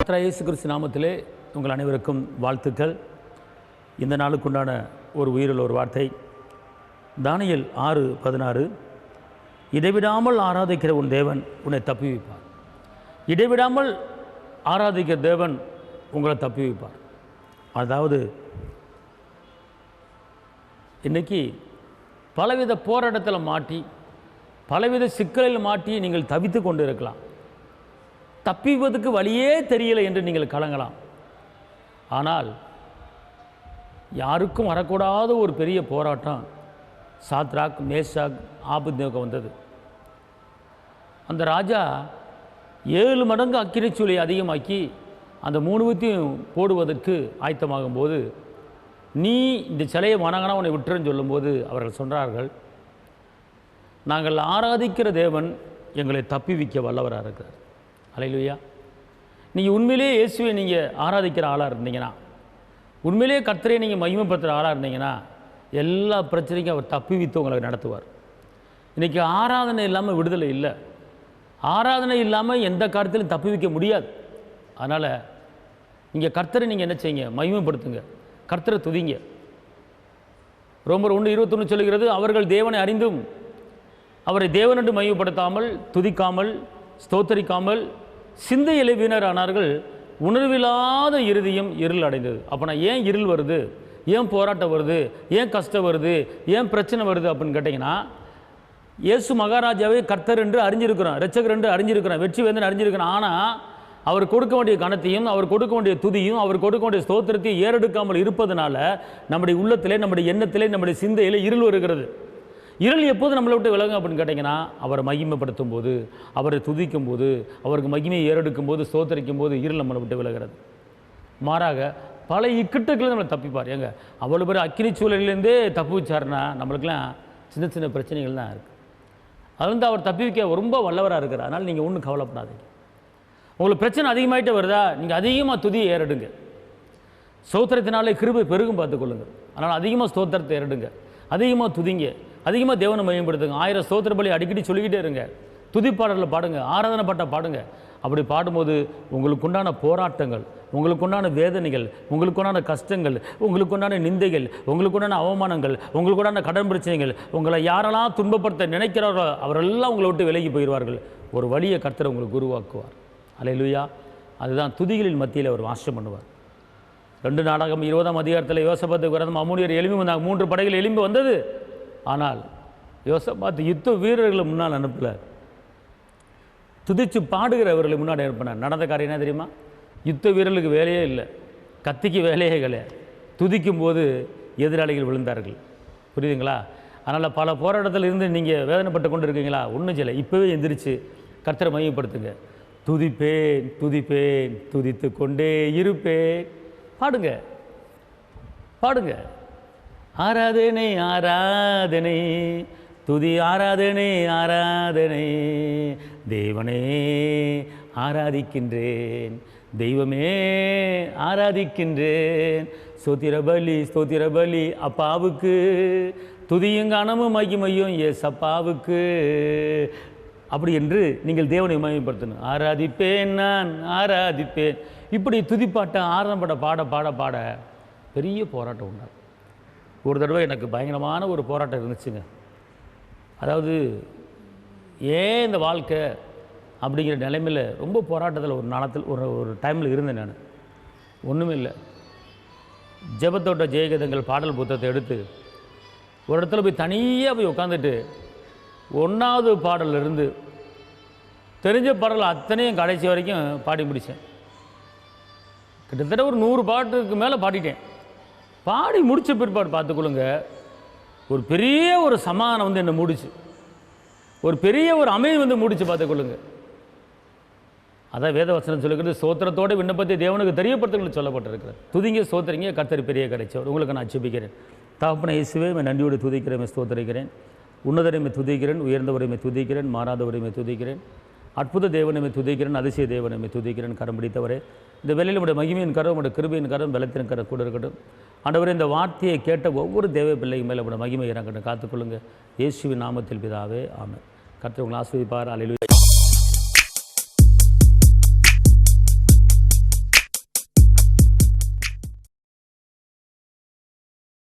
கர்த்தராகிய இயேசு கிறிஸ்து நாமத்திலே உங்கள் அனைவருக்கும் வாழ்த்துக்கள். இந்த நாளுக்குண்டான ஒரு உயிருள்ள ஒரு வார்த்தை தானியேல் 6:16. இடைவிடாமல் ஆராதிக்கிற உன் தேவன் உன்னை தப்புவிப்பார். இடைவிடாமல் ஆராதிக்கிற தேவன் உங்களை தப்புவிப்பார். அதாவது இன்றைக்கி பலவித போராட்டத்தில் மாட்டி பலவித சிக்கலில் மாட்டி நீங்கள் தவித்து கொண்டு இருக்கலாம். தப்பிவதற்கு வழியே தெரியலை என்று நீங்கள் கலங்கலாம். ஆனால் யாருக்கும் வரக்கூடாத ஒரு பெரிய போராட்டம் சாத்ராக், மேஷாக், ஆபேத்நேகோ வந்தது. அந்த ராஜா 7 மடங்கு அக்கினிச்சூளை அதிகமாக்கி அந்த 3 போடுவதற்கு ஆயத்தமாகும் போது, நீ இந்த சிலையை வணங்கினா உன்னை விட்டுருன்னு சொல்லும்போது அவர்கள் சொன்னார்கள், நாங்கள் ஆராதிக்கிற தேவன் எங்களை தப்பிவிக்க வல்லவராக இருக்கிறார். அல்லேலூயா. நீங்கள் உண்மையிலேயே இயேசுவை நீங்கள் ஆராதிக்கிற ஆளாக இருந்தீங்கன்னா, உண்மையிலேயே கர்த்தரை நீங்கள் மகிமைப்படுத்துகிற ஆளாக இருந்தீங்கன்னா, எல்லா பிரச்சனைக்கும் அவர் தப்பிவித்து உங்களை நடத்துவார். இன்றைக்கி ஆராதனை இல்லாமல் விடுதலை இல்லை. ஆராதனை இல்லாமல் எந்த காரியத்திலும் தப்பிவிக்க முடியாது. அதனால் நீங்கள் கர்த்தரை நீங்கள் என்ன செய்யுங்க? மகிமைப்படுத்துங்க, கர்த்தரை துதிங்க. ரோமர் 1:21 சொல்லுகிறது, அவர்கள் தேவனை அறிந்தும் அவரை தேவனென்று மகிமைப்படுத்தாமல், துதிக்காமல், ஸ்தோத்தரிக்காமல் சிந்தையிலே வீணரானார்கள். உணர்வில்லாத இருதயம் இருள் அடைந்தது. அப்போ நான் ஏன் இருள் வருது, ஏன் போராட்டம் வருது, ஏன் கஷ்டம் வருது, ஏன் பிரச்சனை வருது அப்படின்னு கேட்டிங்கன்னா, இயேசு மகாராஜாவே கர்த்தர் என்று அறிஞ்சிருக்கிறோம், இரட்சகர் என்று அறிஞ்சிருக்கிறோம், வெற்றி வேந்தன் அறிஞ்சிருக்கிறோம். ஆனால் அவர் கொடுக்க வேண்டிய கணத்தையும் அவர் கொடுக்க வேண்டிய துதியும் அவர் கொடுக்க வேண்டிய ஸ்தோத்திரத்தையும் ஏறெடுக்காமல் இருப்பதனால நம்முடைய உள்ளத்திலே, நம்முடைய எண்ணத்திலே, நம்முடைய சிந்தையிலே இருள் வருகிறது. இருள் எப்போது நம்மளை விட்டு விலகும் அப்படின்னு கேட்டிங்கன்னா, அவரை மகிமைப்படுத்தும் போது, அவரை துதிக்கும் போது, அவருக்கு மகிமையை ஏறெடுக்கும் போது, ஸ்தோத்தரிக்கும் போது இருள் நம்மளை விட்டு விலகிறது. மாறாக பல இக்கட்டுகளை நம்மளை தப்பிப்பார். ஏங்க அவ்வளோ பேர் அக்கினி சூழலிலேருந்தே தப்பு வச்சாருன்னா நம்மளுக்கெல்லாம் சின்ன சின்ன பிரச்சனைகள் தான் இருக்குது. அது வந்து அவர் தப்பி வைக்க ரொம்ப வல்லவராக இருக்கிறார். அதனால் நீங்கள் ஒன்றும் கவலைப்படாதீங்க. உங்களுக்கு பிரச்சனை அதிகமாகிட்டே வருதா, நீங்கள் அதிகமாக துதியை ஏறெடுங்க. ஸ்தோத்திரத்தினாலே கிருபை பெருகும் பார்த்துக்கொள்ளுங்கள். அதனால் அதிகமாக ஸ்தோத்திரத்தை ஏறெடுங்க, அதிகமாக துதிங்க, அதிகமாக தேவனை மையப்படுத்துங்க. 1000 ஸ்தோத்திர பலி அடிக்கடி சொல்லிக்கிட்டே இருங்க. துதிப்பாடலில் பாடுங்க, ஆராதனை பாட்டை பாடுங்க. அப்படி பாடும்போது உங்களுக்குண்டான போராட்டங்கள், உங்களுக்குண்டான வேதனைகள், உங்களுக்குண்டான கஷ்டங்கள், உங்களுக்குண்டான நிந்தைகள், உங்களுக்குண்டான அவமானங்கள், உங்களுக்குண்டான கடன் பிரச்சனைகள், உங்களை யாரெல்லாம் துன்பப்படுத்த நினைக்கிறாரோ அவரெல்லாம் உங்களை விட்டு விலகி போயிடுவார்கள். ஒரு வழியை கர்த்தர் உங்களுக்கு உருவாக்குவார். அல்லேலூயா. அதுதான் துதிகளின் மத்தியில் அவர் வாசம் பண்ணுவார். 2 நாடகம் 20ஆம் அதிகாரத்தில் யோசபாத்துக்கு விரோதமாக அம்மோனியர் எழும்பி வந்தாங்க. 3 படைகள் எழும்பி வந்தது. ஆனால் யோசபாத் யுத்த வீரர்களை முன்னால் அனுப்பல, துதிச்சு பாடுகிறவர்களை முன்னாடி அனுப்பினார். நடந்த காரியம் என்ன தெரியுமா? யுத்த வீரர்களுக்கு வேலையே இல்லை, கத்திக்கு வேலையே கிடையாது. துதிக்கும் போது எதிராளிகள் விழுந்தார்கள். புரியுதுங்களா? அதனால் பல போராட்டத்தில் இருந்து நீங்கள் வேதனைப்பட்டு கொண்டு இருக்கீங்களா? ஒன்றும் செய்யலை. இப்போவே எந்திரிச்சு கர்த்தரை மையப்படுத்துங்க. துதிப்பேன் துதிப்பேன் துதித்து கொண்டே இருப்பேன். பாடுங்க பாடுங்க. ஆராதனை ஆராதனை துதி, ஆராதனை ஆராதனை, தேவனே ஆராதிக்கின்றேன், தெய்வமே ஆராதிக்கின்றேன். ஸ்தோத்திர பலி அப்பாவுக்கு, துதியும் கனமும் மகிமையும் ஏசப்பாவுக்கு. அப்படி என்று நீங்கள் தேவனை மகிமைப்படுத்தணும். ஆராதிப்பேன் நான் ஆராதிப்பேன். இப்படி துதிப்பாட்டை ஆரம்பட பாட பாட பாட பெரிய போராட்டம் உண்டாகும். ஒரு தடவை எனக்கு பயங்கரமான ஒரு போராட்டம் இருந்துச்சுங்க. அதாவது ஏன் இந்த வாழ்க்கை அப்படிங்கிற நிலைமையில் ரொம்ப போராட்டத்தில் ஒரு நாளத்தில் ஒரு டைமில் இருந்தேன். நான் ஒன்றுமே இல்லை, ஜெபத்தோட்ட ஜெயகீதங்கள் பாடல் புத்தகத்தை எடுத்து ஒரு இடத்துல போய் தனியாக போய் உட்காந்துட்டு 1வது பாடலிருந்து தெரிஞ்ச பாடல் அத்தனையும் கடைசி வரைக்கும் பாடி முடித்தேன். கிட்டத்தட்ட ஒரு 100 பாட்டுக்கு மேலே பாடிட்டேன். பாடி முடித்த பிற்பாடு பார்த்துக்கொள்ளுங்க, ஒரு பெரிய ஒரு சமாதானம் வந்து என்னை மூடிச்சு, ஒரு பெரிய ஒரு அமைதி வந்து மூடிச்சு. பார்த்துக்கொள்ளுங்க. அதான் வேதவசனம் சொல்லுகிறது, ஸ்தோத்திரத்தோட விண்ணப்பத்தை தேவனுக்கு தெரியப்படுத்துங்கள் சொல்லப்பட்டிருக்கிறது. துதிங்க ஸ்தோத்திரிங்க, கர்த்தர் பெரிய கிடைச்சவர். உங்களுக்கு நான் அச்சுபிக்கிறேன். தகப்பனே இயேசுவே, நன்றியோடு துதிக்கிறேன், ஸ்தோத்திரிக்கிறேன். உன்னதரைமை துதிக்கிறேன், உயர்ந்தவரைமை துதிக்கிறேன், மாறாதவரைமை துதிக்கிறேன், அற்புத தேவனைமை துதிக்கிறேன், அதிசய தேவனைமை துதிக்கிறேன். கரம் பிடித்தவரே, இந்த வேளையில் நம்முடைய மகிமையின் கரம், நம்முடைய கிருபையின் கரம், பலத்தின் கரம் கூட இருக்கட்டும். ஆண்டவரே, இந்த வார்த்தையை கேட்ட ஒவ்வொரு தேவ பிள்ளைக்கு மேலே நம்முடைய மகிமை இறங்கட்டும். காத்துக்கொள்ளுங்க. இயேசுவின் நாமத்தில் பிதாவே, ஆமென். கர்த்தர் உங்களை ஆசீர்வதிப்பார். அல்லேலூயா.